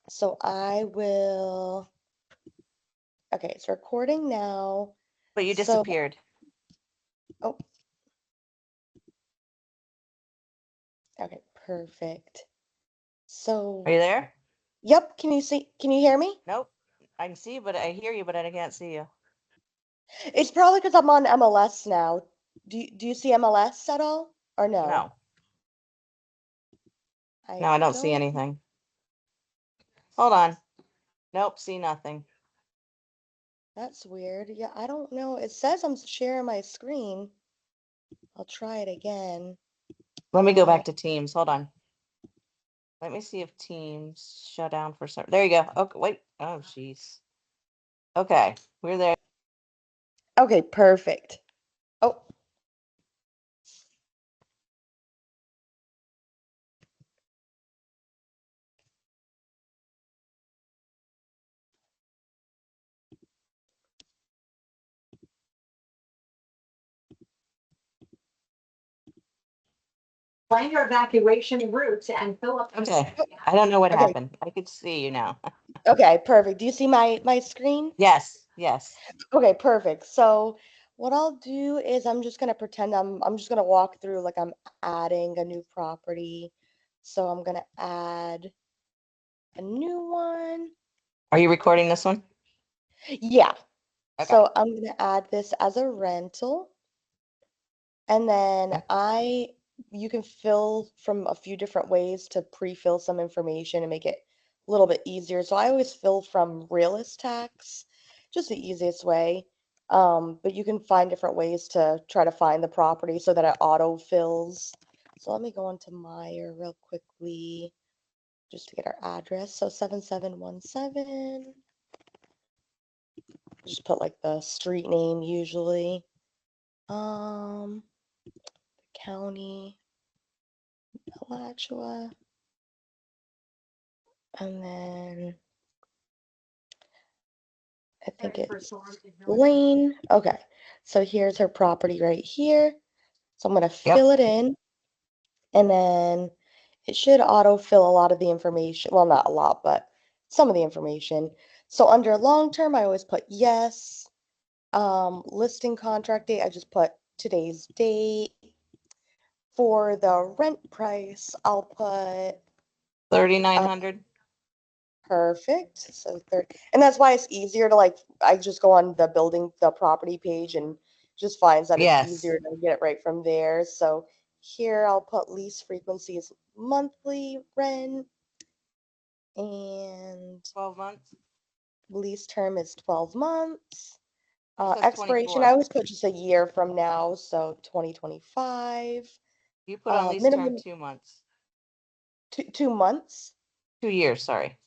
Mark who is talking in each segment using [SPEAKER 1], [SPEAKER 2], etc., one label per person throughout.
[SPEAKER 1] So I will, okay, it's recording now.
[SPEAKER 2] But you
[SPEAKER 1] So,
[SPEAKER 2] disappeared.
[SPEAKER 1] oh, okay, perfect. So,
[SPEAKER 2] Are you there?
[SPEAKER 1] yep, can you hear me?
[SPEAKER 2] Nope. I can see you, but I hear you, but I can't see you.
[SPEAKER 1] It's probably because I'm on MLS now. Do you see MLS at all? Or no?
[SPEAKER 2] No.
[SPEAKER 1] I
[SPEAKER 2] No, I don't see
[SPEAKER 1] don't.
[SPEAKER 2] anything. Hold on. Nope, see nothing.
[SPEAKER 1] That's weird. Yeah, I don't know. It says I'm sharing my screen. I'll try it again.
[SPEAKER 2] Let me go back to Teams. Hold on. Let me see if Teams shut down for some. There you go. Okay, wait. Oh, jeez. Okay, we're there.
[SPEAKER 1] Okay, perfect. Oh,
[SPEAKER 3] Find your evacuation routes and fill up.
[SPEAKER 2] Okay. I don't know what
[SPEAKER 1] okay.
[SPEAKER 2] happened. I could see you now.
[SPEAKER 1] Okay, perfect. Do you see my screen?
[SPEAKER 2] Yes, yes.
[SPEAKER 1] Okay, perfect. So what I'll do is I'm just gonna pretend I'm just gonna walk through like I'm adding a new property. So I'm gonna add a new one.
[SPEAKER 2] Are you recording this one?
[SPEAKER 1] Yeah.
[SPEAKER 2] Okay.
[SPEAKER 1] So I'm gonna add this as a rental. And then you can fill from a few different ways to pre-fill some information and make it a little bit easier. So I always fill from realist tax, just the easiest way. But you can find different ways to try to find the property so that it auto fills. So let me go into Meyer real quickly just to get our address. So 7717. Just put like the street name usually. County. Alachua. And then I think it's Lane. Okay. So here's her property right here. So I'm going to
[SPEAKER 2] Yep.
[SPEAKER 1] fill it in. And then it should autofill a lot of the information. Well, not a lot, but some of the information. So under long term, I always put yes. Listing contract date, I just put today's date. For the rent price, I'll put
[SPEAKER 2] 3,900.
[SPEAKER 1] perfect. So third, and that's why it's easier to like, I just go on the property page and just finds that it's
[SPEAKER 2] Yes.
[SPEAKER 1] easier to get it right from there. So here I'll put lease frequency is monthly rent and
[SPEAKER 2] 12 months.
[SPEAKER 1] lease term is 12 months.
[SPEAKER 2] It says
[SPEAKER 1] Expiration, I
[SPEAKER 2] 24.
[SPEAKER 1] always put just a year from now, so 2025.
[SPEAKER 2] You put on lease term
[SPEAKER 1] Minimum
[SPEAKER 2] 2 months.
[SPEAKER 1] 2 months.
[SPEAKER 2] 2 years, sorry.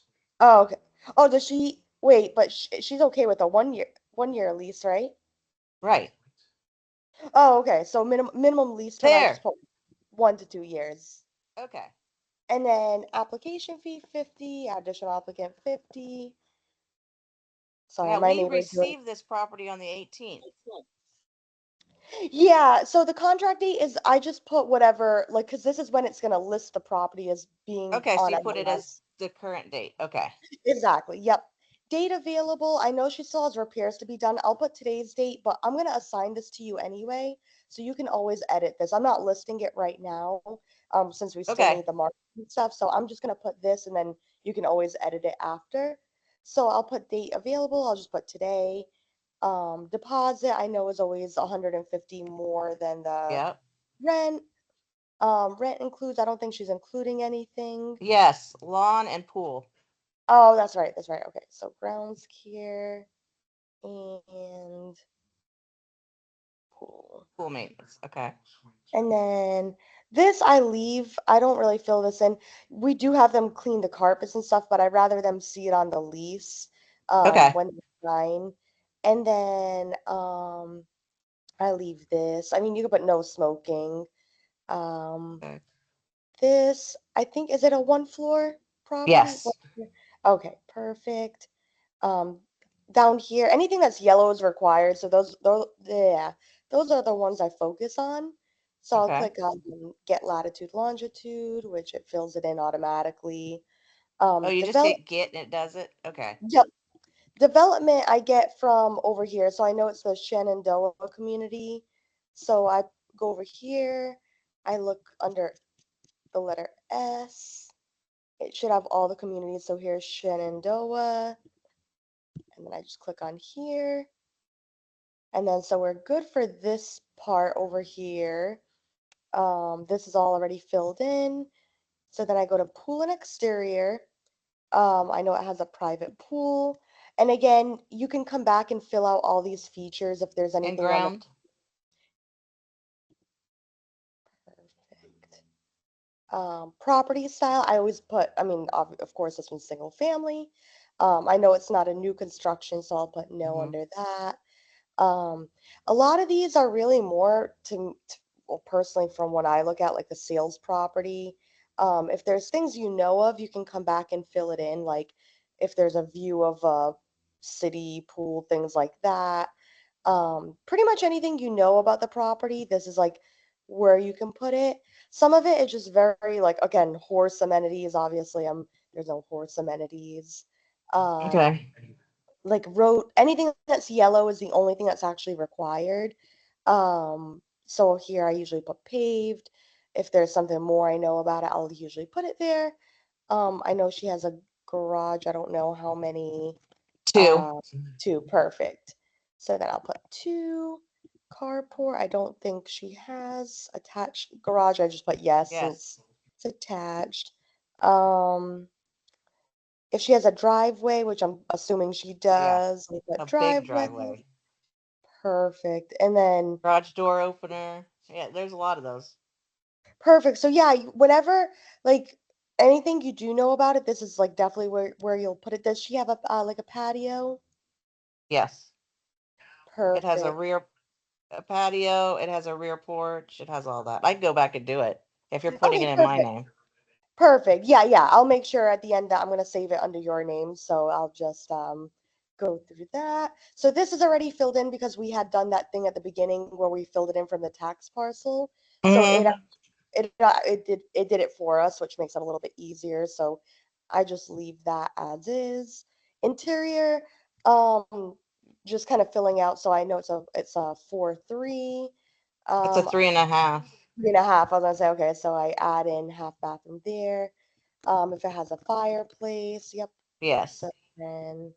[SPEAKER 1] Oh, okay. Oh, does she wait? But she's okay with a 1 year lease, right?
[SPEAKER 2] Right.
[SPEAKER 1] Oh, okay. So minimum lease term, I just
[SPEAKER 2] There.
[SPEAKER 1] put 1 to 2 years.
[SPEAKER 2] Okay.
[SPEAKER 1] And then application fee 50, additional applicant 50. Sorry,
[SPEAKER 2] Now
[SPEAKER 1] my
[SPEAKER 2] we
[SPEAKER 1] neighbor's doing.
[SPEAKER 2] received this property on the 18th.
[SPEAKER 1] Yeah, so the contract date is I just put whatever, like, because this is when it's gonna list the property as being
[SPEAKER 2] Okay, so
[SPEAKER 1] on
[SPEAKER 2] you put it as
[SPEAKER 1] MLS.
[SPEAKER 2] the current date. Okay.
[SPEAKER 1] Exactly. Yep. Date available. I know she still has repairs to be done. I'll put today's date, but I'm gonna assign this to you anyway, so you can always edit this. I'm not listing it right now, since we still
[SPEAKER 2] Okay.
[SPEAKER 1] need the market and stuff. So I'm just gonna put this, and then you can always edit it after. So I'll put date available. I'll just put today. Deposit I know is always 150 more than the
[SPEAKER 2] Yep.
[SPEAKER 1] rent. Rent includes. I don't think she's including anything.
[SPEAKER 2] Yes, lawn and pool.
[SPEAKER 1] Oh, that's right. That's right. Okay. So grounds care and pool.
[SPEAKER 2] Pool maintenance. Okay.
[SPEAKER 1] And then this I leave. I don't really fill this in. We do have them clean the carpets and stuff, but I'd rather them see it on the lease
[SPEAKER 2] Okay.
[SPEAKER 1] when they sign. And then I leave this. I mean, you could put no smoking. Um,
[SPEAKER 2] Okay.
[SPEAKER 1] this, I think, is it a one floor property?
[SPEAKER 2] Yes.
[SPEAKER 1] Okay, perfect. Um, down here, anything that's yellow is required. So yeah, those are the ones I focus on. So I'll
[SPEAKER 2] Okay.
[SPEAKER 1] click on get latitude, longitude, which it fills it in automatically.
[SPEAKER 2] Oh, you just
[SPEAKER 1] Develop,
[SPEAKER 2] hit get and it does it? Okay.
[SPEAKER 1] yep. Development I get from over here. So I know it's the Shenandoah community. So I go over here. I look under the letter S. It should have all the communities. So here's Shenandoah. And then I just click on here. And then so we're good for this part over here. This is all already filled in. So then I go to pool and exterior. I know it has a private pool. And again, you can come back and fill out all these features if there's
[SPEAKER 2] And
[SPEAKER 1] anything on the
[SPEAKER 2] ground?
[SPEAKER 1] perfect. Property style, I always put, I mean, of course, this one's single family. I know it's not a new construction, so I'll put no
[SPEAKER 2] Mhm.
[SPEAKER 1] under that. A lot of these are really more well, personally, from what I look at, like the sales property. If there's things you know of, you can come back and fill it in. Like if there's a view of a city pool, things like that. Pretty much anything you know about the property, this is like where you can put it. Some of it is just very like, again, horse amenities. Obviously, there's no horse amenities. Um,
[SPEAKER 2] Okay.
[SPEAKER 1] like road, anything that's yellow is the only thing that's actually required. So here I usually put paved. If there's something more I know about it, I'll usually put it there. I know she has a garage. I don't know how many.
[SPEAKER 2] 2.
[SPEAKER 1] Uh, two, perfect. So then I'll put two. Carport, I don't think she has attached garage. I just put yes since
[SPEAKER 2] Yes.
[SPEAKER 1] it's attached. Um, if she has a driveway, which I'm assuming she
[SPEAKER 2] Yeah.
[SPEAKER 1] does, we put
[SPEAKER 2] A big
[SPEAKER 1] driveway.
[SPEAKER 2] driveway.
[SPEAKER 1] Perfect. And then
[SPEAKER 2] Garage door opener. Yeah, there's a lot of those.
[SPEAKER 1] perfect. So yeah, whenever like anything you do know about it, this is like definitely where you'll put it. Does she have a like a patio?
[SPEAKER 2] Yes. It has
[SPEAKER 1] Perfect.
[SPEAKER 2] a patio, it has a rear porch, it has all that. I can go back and do it if you're putting
[SPEAKER 1] Okay,
[SPEAKER 2] it in my
[SPEAKER 1] perfect.
[SPEAKER 2] name.
[SPEAKER 1] Perfect. Yeah, yeah. I'll make sure at the end that I'm gonna save it under your name, so I'll just go through that. So this is already filled in because we had done that thing at the beginning where we filled it in from the tax parcel. So
[SPEAKER 2] Hmm.
[SPEAKER 1] it did it for us, which makes it a little bit easier. So I just leave that as is. Interior, just kind of filling out. So I know it's a 4-3.
[SPEAKER 2] It's a
[SPEAKER 1] Um,
[SPEAKER 2] 3.5.
[SPEAKER 1] 3.5. I was gonna say okay, so I add in half bathroom there. If it has a fireplace, yep.
[SPEAKER 2] Yes.
[SPEAKER 1] So then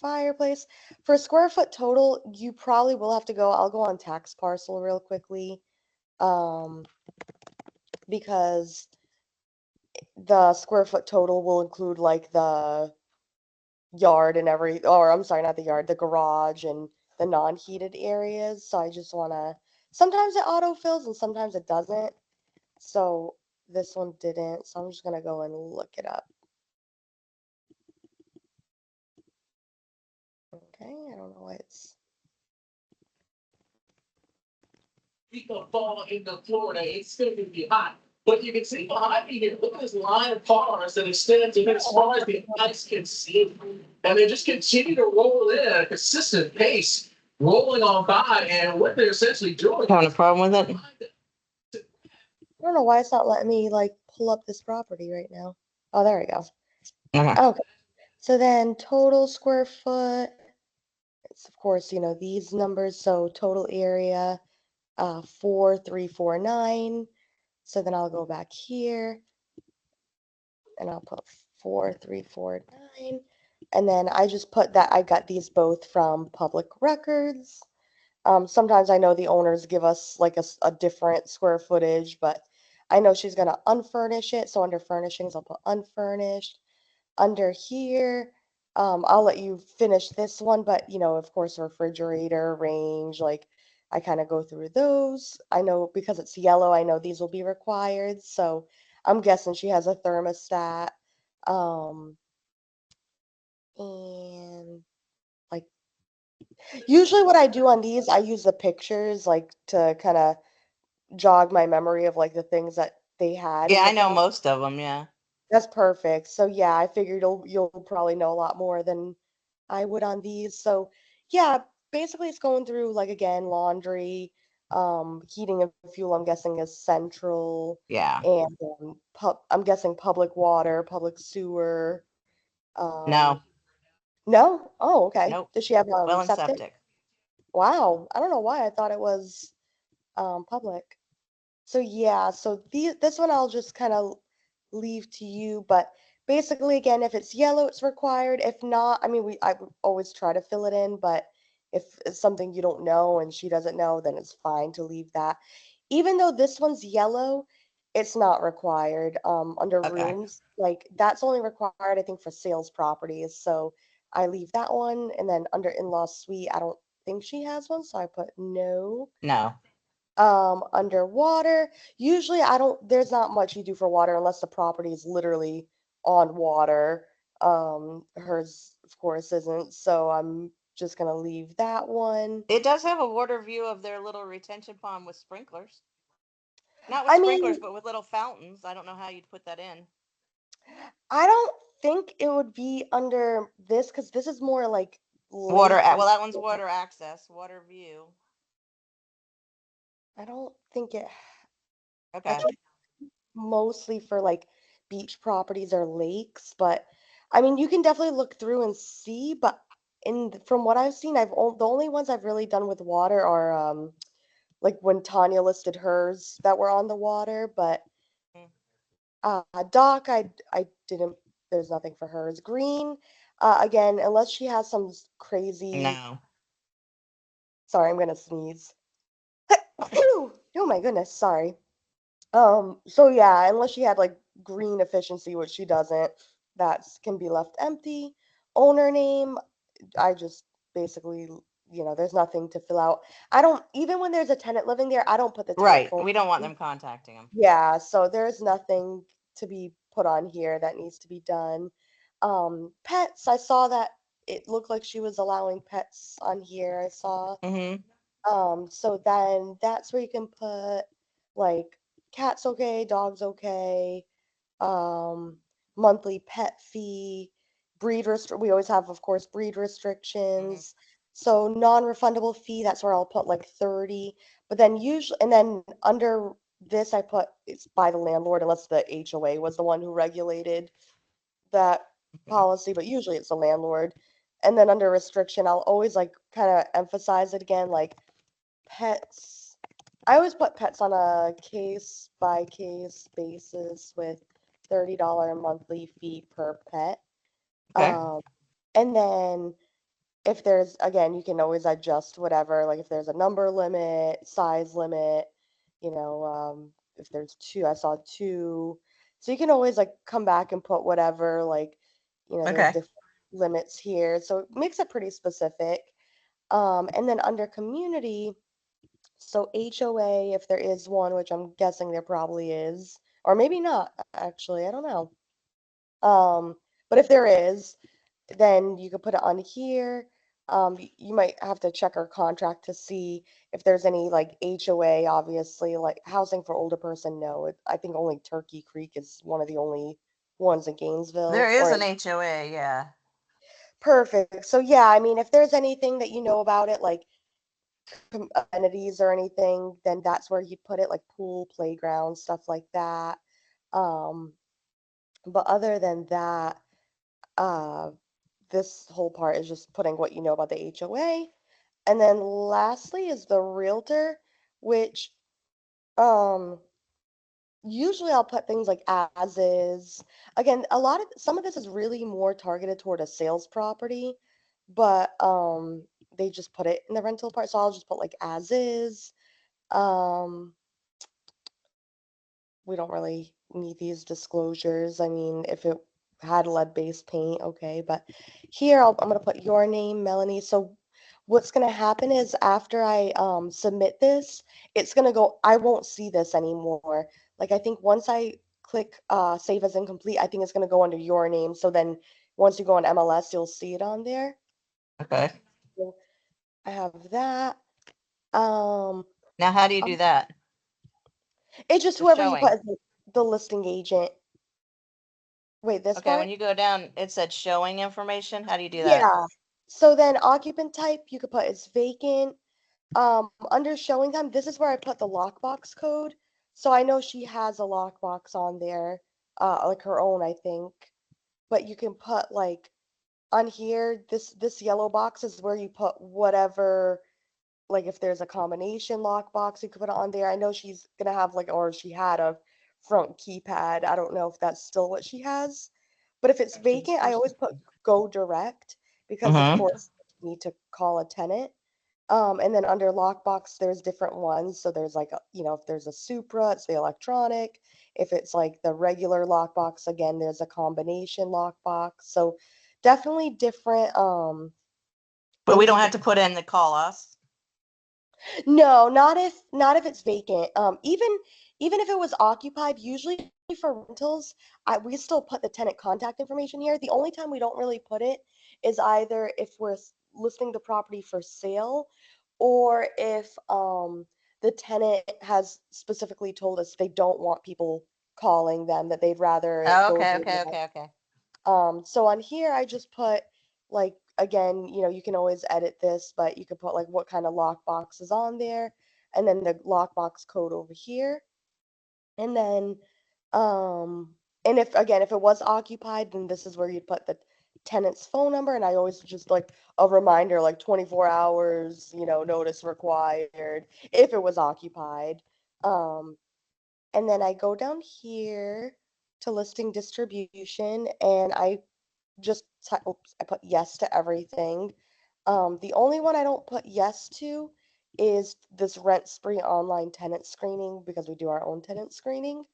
[SPEAKER 1] fireplace. For square foot total, you probably will have to go. I'll go on tax parcel real quickly. Um, because the square foot total will include like the yard and or I'm sorry, not the yard, the garage and the non-heated areas. So I just wanna, sometimes it autofills and sometimes it doesn't. So this one didn't. So I'm just gonna go and look it up. Okay, I don't know why it's.
[SPEAKER 4] People fall into Florida, it's going to be hot. But you can see behind me here, look at this line of cars that extends as far as the eyes can see. And they just continue to roll in at a consistent pace, rolling on by. And what they're essentially doing.
[SPEAKER 2] Having a problem with it?
[SPEAKER 1] I don't know why it's not letting me like pull up this property right now. Oh, there we go.
[SPEAKER 2] Okay.
[SPEAKER 1] Okay. So then total square foot, it's of course, these numbers. So total area, 4,349. So then I'll go back here and I'll put 4,349. And then I just put that I got these both from public records. Sometimes I know the owners give us like a different square footage, but I know she's gonna unfurnish it. So under furnishings, I'll put unfurnished. Under here, I'll let you finish this one, but of course, refrigerator, range, like I kind of go through those. I know because it's yellow, I know these will be required. So I'm guessing she has a thermostat. Um, and like usually what I do on these, I use the pictures like to kind of jog my memory of like the things that they had
[SPEAKER 2] Yeah,
[SPEAKER 1] in
[SPEAKER 2] I
[SPEAKER 1] the
[SPEAKER 2] know
[SPEAKER 1] property.
[SPEAKER 2] most of them. Yeah.
[SPEAKER 1] That's perfect. So yeah, I figured you'll probably know a lot more than I would on these. So yeah, basically it's going through like again laundry. Heating and fuel, I'm guessing, is central,
[SPEAKER 2] Yeah.
[SPEAKER 1] and I'm guessing public water, public sewer.
[SPEAKER 2] No.
[SPEAKER 1] Um, no? Oh, okay.
[SPEAKER 2] Nope.
[SPEAKER 1] Does she have
[SPEAKER 2] Well and
[SPEAKER 1] septic?
[SPEAKER 2] septic.
[SPEAKER 1] Wow. I don't know why I thought it was public. So yeah, so this one I'll just kind of leave to you, but basically again, if it's yellow, it's required. If not, I mean, I would always try to fill it in, but if it's something you don't know and she doesn't know, then it's fine to leave that. Even though this one's yellow, it's not required under
[SPEAKER 2] Okay.
[SPEAKER 1] rooms. Like that's only required, I think, for sales properties. So I leave that one, and then under in-law suite, I don't think she has one, so I put no.
[SPEAKER 2] No.
[SPEAKER 1] Underwater, usually there's not much you do for water unless the property is literally on water. Hers, of course, isn't, so I'm just gonna leave that one.
[SPEAKER 2] It does have a water view of their little retention pond with sprinklers. Not with
[SPEAKER 1] I
[SPEAKER 2] sprinklers,
[SPEAKER 1] mean,
[SPEAKER 2] but with little fountains. I don't know how you'd put that in.
[SPEAKER 1] I don't think it would be under this because this is more like
[SPEAKER 2] Water.
[SPEAKER 1] lake.
[SPEAKER 2] Well, that one's water access, water view.
[SPEAKER 1] I don't think it,
[SPEAKER 2] Okay.
[SPEAKER 1] that's mostly for like beach properties or lakes, but I mean, you can definitely look through and see, but from what I've seen, the only ones I've really done with water are like when Tanya listed hers that were on the water, but
[SPEAKER 2] Mm.
[SPEAKER 1] dock I didn't, there's nothing for hers. Green, again, unless she has some crazy,
[SPEAKER 2] No.
[SPEAKER 1] sorry, I'm gonna sneeze. Oh my goodness, sorry. So yeah, unless she had like green efficiency, which she doesn't, that can be left empty. Owner name, I just basically, there's nothing to fill out. I don't, even when there's a tenant living there, I don't put the
[SPEAKER 2] Right.
[SPEAKER 1] telephone.
[SPEAKER 2] We don't want them contacting them.
[SPEAKER 1] Yeah, so there's nothing to be put on here that needs to be done. Pets, I saw that it looked like she was allowing pets on here. I saw.
[SPEAKER 2] Mm-hmm.
[SPEAKER 1] So then that's where you can put like cats okay, dogs okay, um, monthly pet fee, we always have, of course, breed
[SPEAKER 2] Mm-hmm.
[SPEAKER 1] restrictions. So non-refundable fee, that's where I'll put like 30. But then usually, and then under this, I put it's by the landlord, unless the HOA was the one who regulated that
[SPEAKER 2] Mm-hmm.
[SPEAKER 1] policy, but usually it's the landlord. And then under restriction, I'll always like kind of emphasize it again, like pets. I always put pets on a case by case basis with $30 monthly fee per pet.
[SPEAKER 2] Okay.
[SPEAKER 1] Um, and then if there's, again, you can always adjust whatever, like if there's a number limit, size limit, if there's two, I saw two. So you can always like come back and put whatever, like, there's
[SPEAKER 2] Okay.
[SPEAKER 1] different limits here. So it makes it pretty specific. And then under community, so HOA, if there is one, which I'm guessing there probably is, or maybe not, actually, I don't know. But if there is, then you could put it on here. You might have to check our contract to see if there's any like HOA, obviously, like housing for older person. No, I think only Turkey Creek is one of the only ones in
[SPEAKER 2] There
[SPEAKER 1] Gainesville.
[SPEAKER 2] is
[SPEAKER 1] Or
[SPEAKER 2] an HOA, yeah.
[SPEAKER 1] perfect. So yeah, I mean, if there's anything that you know about it, like amenities or anything, then that's where you'd put it, like pool, playground, stuff like that. Um, but other than that, uh, this whole part is just putting what you know about the HOA. And then lastly is the realtor, which um usually I'll put things like as is. Again, some of this is really more targeted toward a sales property, but they just put it in the rental part, so I'll just put like as is. Um we don't really need these disclosures. I mean, if it had lead-based paint, okay, but here I'm gonna put your name, Melanie. So what's gonna happen is after I submit this, it's gonna go, I won't see this anymore. Like I think once I click save as incomplete, I think it's gonna go under your name. So then once you go on MLS, you'll see it on there.
[SPEAKER 2] Okay.
[SPEAKER 1] So I have that. Um,
[SPEAKER 2] Now, how do you do that?
[SPEAKER 1] it's just
[SPEAKER 2] The
[SPEAKER 1] whoever you put
[SPEAKER 2] showing.
[SPEAKER 1] as the listing agent. Wait, this
[SPEAKER 2] Okay, when
[SPEAKER 1] part?
[SPEAKER 2] you go down, it said showing information. How do you do that?
[SPEAKER 1] Yeah. So then occupant type, you could put as vacant. Under showing time, this is where I put the lockbox code. So I know she has a lockbox on there, like her own, I think. But you can put like on here, this yellow box is where you put whatever, like if there's a combination lockbox, you could put it on there. I know she's gonna have like, or she had a front keypad. I don't know if that's still what she has. But if it's vacant, I always put go direct because of
[SPEAKER 2] Mm-hmm.
[SPEAKER 1] course you need to call a tenant. And then under lockbox, there's different ones. So there's like, if there's a Supra, it's the electronic. If it's like the regular lockbox, again, there's a combination lockbox. So definitely different
[SPEAKER 2] But we
[SPEAKER 1] things
[SPEAKER 2] don't
[SPEAKER 1] you
[SPEAKER 2] have
[SPEAKER 1] could.
[SPEAKER 2] to put in the call us.
[SPEAKER 1] No, not if it's vacant. Even if it was occupied, usually for rentals, we still put the tenant contact information here. The only time we don't really put it is either if we're listing the property for sale, or if the tenant has specifically told us they don't want people calling them, that they'd rather it
[SPEAKER 2] Oh,
[SPEAKER 1] go
[SPEAKER 2] okay,
[SPEAKER 1] direct.
[SPEAKER 2] okay, okay, okay.
[SPEAKER 1] So on here, I just put like, again, you can always edit this, but you could put like what kind of lockbox is on there, and then the lockbox code over here. And then, and if it was occupied, then this is where you'd put the tenant's phone number. And I always just like a reminder, like 24 hours, notice required if it was occupied. Um, and then I go down here to listing distribution, and oops, I put yes to everything. The only one I don't put yes to is this rent spree online tenant screening because we do our own tenant screening.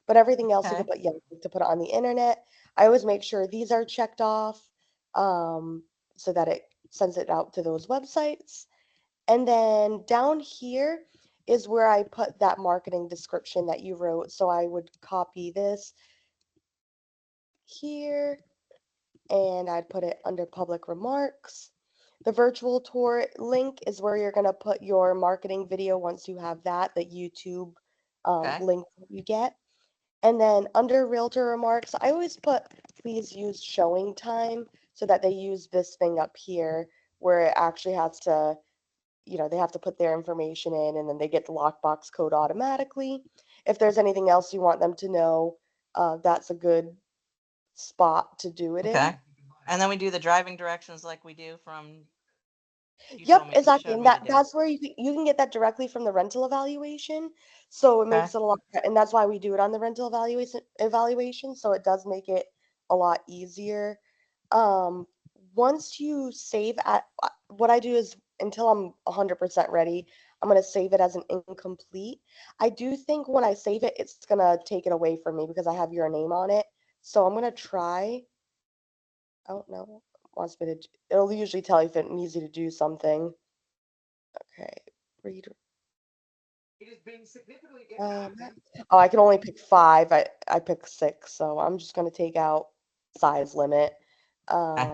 [SPEAKER 1] But everything else you
[SPEAKER 2] Okay.
[SPEAKER 1] can put yes to put it on the internet. I always make sure these are checked off, so that it sends it out to those websites. And then down here is where I put that marketing description that you wrote. So I would copy this here and I'd put it under public remarks. The virtual tour link is where you're going to put your marketing video once you have that, the YouTube
[SPEAKER 2] Okay.
[SPEAKER 1] link that you get. And then under realtor remarks, I always put please use showing time so that they use this thing up here where it actually has to, they have to put their information in and then they get the lockbox code automatically. If there's anything else you want them to know, that's a good spot to do it in.
[SPEAKER 2] Okay. And then we do the driving directions like we do from, you
[SPEAKER 1] Yep,
[SPEAKER 2] you
[SPEAKER 1] exactly.
[SPEAKER 2] showed
[SPEAKER 1] And
[SPEAKER 2] me to do.
[SPEAKER 1] that's where you can get that directly from the rental evaluation. So it
[SPEAKER 2] Okay.
[SPEAKER 1] makes it a lot, and that's why we do it on the rental evaluation, so it does make it a lot easier. Um, Once you save what I do is until I'm 100% ready, I'm gonna save it as an incomplete. I do think when I save it, it's gonna take it away from me because I have your name on it. So I'm gonna try. I don't know. Wants me to. It'll usually tell you if it needs you to do something. Okay, read.
[SPEAKER 4] It is being significantly
[SPEAKER 1] Um,
[SPEAKER 4] impacted.
[SPEAKER 1] oh, I can only pick 5. I picked 6, so I'm just gonna take out size limit.
[SPEAKER 2] Okay.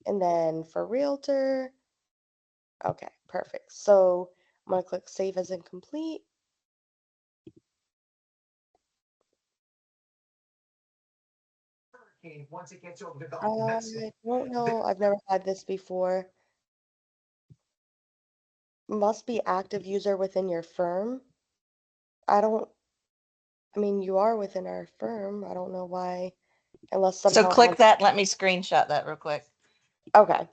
[SPEAKER 1] And then for realtor, okay, perfect. So I'm gonna click save as incomplete.
[SPEAKER 4] Once it gets over the Gulf of
[SPEAKER 1] I
[SPEAKER 4] Mexico.
[SPEAKER 1] don't know. I've never had this before. Must be active user within your firm. I don't. I mean, you are within our firm. I don't know why, unless
[SPEAKER 2] So
[SPEAKER 1] somehow it
[SPEAKER 2] click
[SPEAKER 1] has.
[SPEAKER 2] that. Let me screenshot that real quick.
[SPEAKER 1] Okay.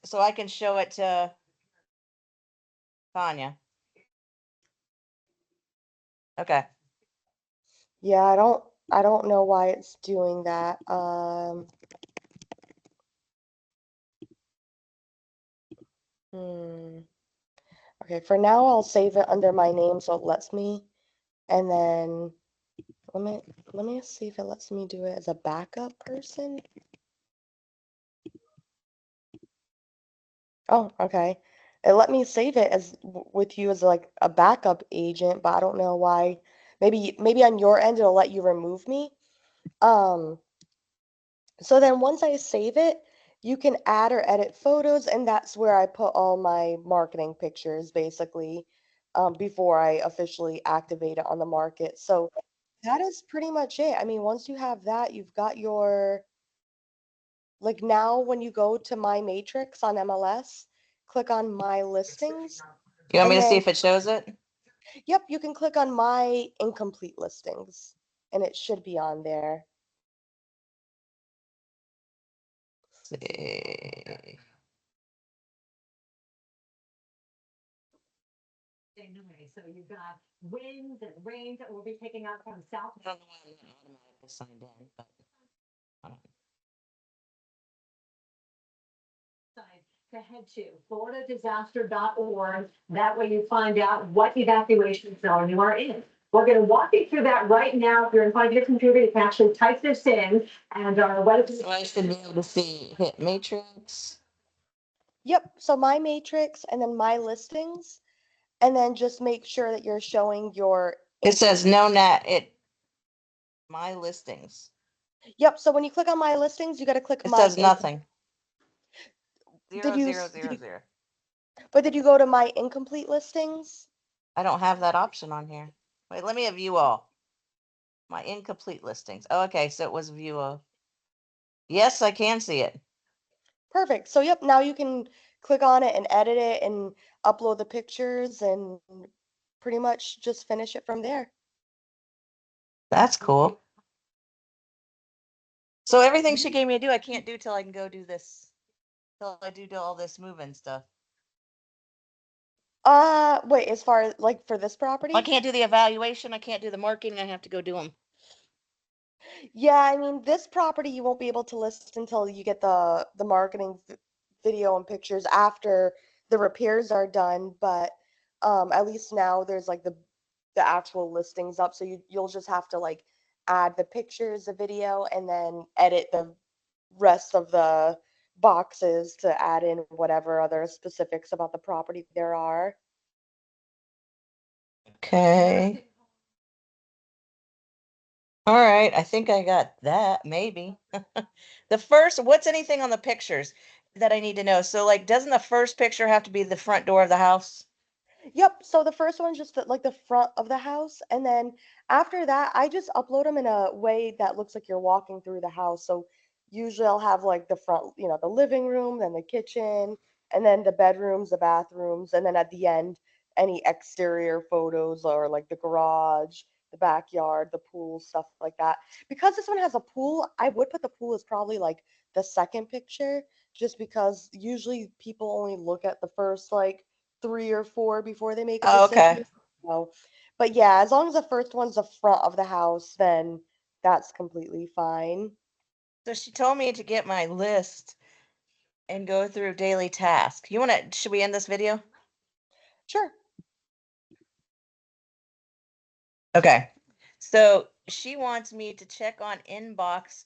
[SPEAKER 2] So I can show it to Tanya. Okay.
[SPEAKER 1] Yeah, I don't know why it's doing that. Okay, for now I'll save it under my name so it lets me. And then let me let me see if it lets me do it as a backup person. Oh, okay. It let me save it as with you as like a backup agent, but I don't know why. Maybe on your end it'll let you remove me. Um, so then once I save it, you can add or edit photos, and that's where I put all my marketing pictures basically, before I officially activate it on the market. So that is pretty much it. I mean, once you have that, you've got your, like now when you go to my matrix on MLS, click on my listings.
[SPEAKER 2] You want me
[SPEAKER 1] And
[SPEAKER 2] to see
[SPEAKER 1] then,
[SPEAKER 2] if it shows it?
[SPEAKER 1] yep, you can click on my incomplete listings and it should be on there.
[SPEAKER 2] Let's see.
[SPEAKER 3] Anyway, so you've got winds and rains that will be taking out from south.
[SPEAKER 2] I don't know why I'm not automatically signed in, but hold on.
[SPEAKER 3] Side to head to floridadisaster.org. That way you find out what evacuation zone you are in. We're going to walk you through that right now. If you're in front of your computer, you can actually type this in and our weather.
[SPEAKER 2] So I should be able to see hit matrix.
[SPEAKER 1] Yep, so my matrix and then my listings, and then just make sure that you're showing your.
[SPEAKER 2] It says no net. My listings.
[SPEAKER 1] Yep, so when you click on my listings, you got to click
[SPEAKER 2] It
[SPEAKER 1] my
[SPEAKER 2] says nothing.
[SPEAKER 1] Did
[SPEAKER 2] 0,
[SPEAKER 1] you
[SPEAKER 2] 0, 0, 0.
[SPEAKER 1] but did you go to my incomplete listings?
[SPEAKER 2] I don't have that option on here. Wait, let me have view all. My incomplete listings. Oh, okay, so it was view all. Yes, I can see it.
[SPEAKER 1] Perfect. So yep, now you can click on it and edit it and upload the pictures and pretty much just finish it from there.
[SPEAKER 2] That's cool. So everything she gave me to do, I can't do till I can go do this. Till I do all this moving stuff.
[SPEAKER 1] Wait, as far as like for this property?
[SPEAKER 2] I can't do the evaluation. I can't do the marketing. I have to go do them.
[SPEAKER 1] Yeah, I mean, this property you won't be able to list until you get the marketing video and pictures after the repairs are done, but at least now there's like the actual listings up, so you'll just have to like add the pictures, the video, and then edit the rest of the boxes to add in whatever other specifics about the property there are.
[SPEAKER 2] Okay. All right. I think I got that. Maybe. The first, what's anything on the pictures that I need to know? So, like, doesn't the first picture have to be the front door of the house?
[SPEAKER 1] Yep, so the first one's just like the front of the house, and then after that, I just upload them in a way that looks like you're walking through the house. So usually I'll have like the front, the living room, then the kitchen, and then the bedrooms, the bathrooms, and then at the end, any exterior photos or like the garage, the backyard, the pool, stuff like that. Because this one has a pool, I would put the pool as probably like the second picture, just because usually people only look at the first like 3 or 4 before they make a
[SPEAKER 2] Oh, okay.
[SPEAKER 1] decision. So, but yeah, as long as the first one's the front of the house, then that's completely fine.
[SPEAKER 2] So she told me to get my list and go through daily tasks. Should we end this video?
[SPEAKER 1] Sure.
[SPEAKER 2] Okay. So she wants me to check on inbox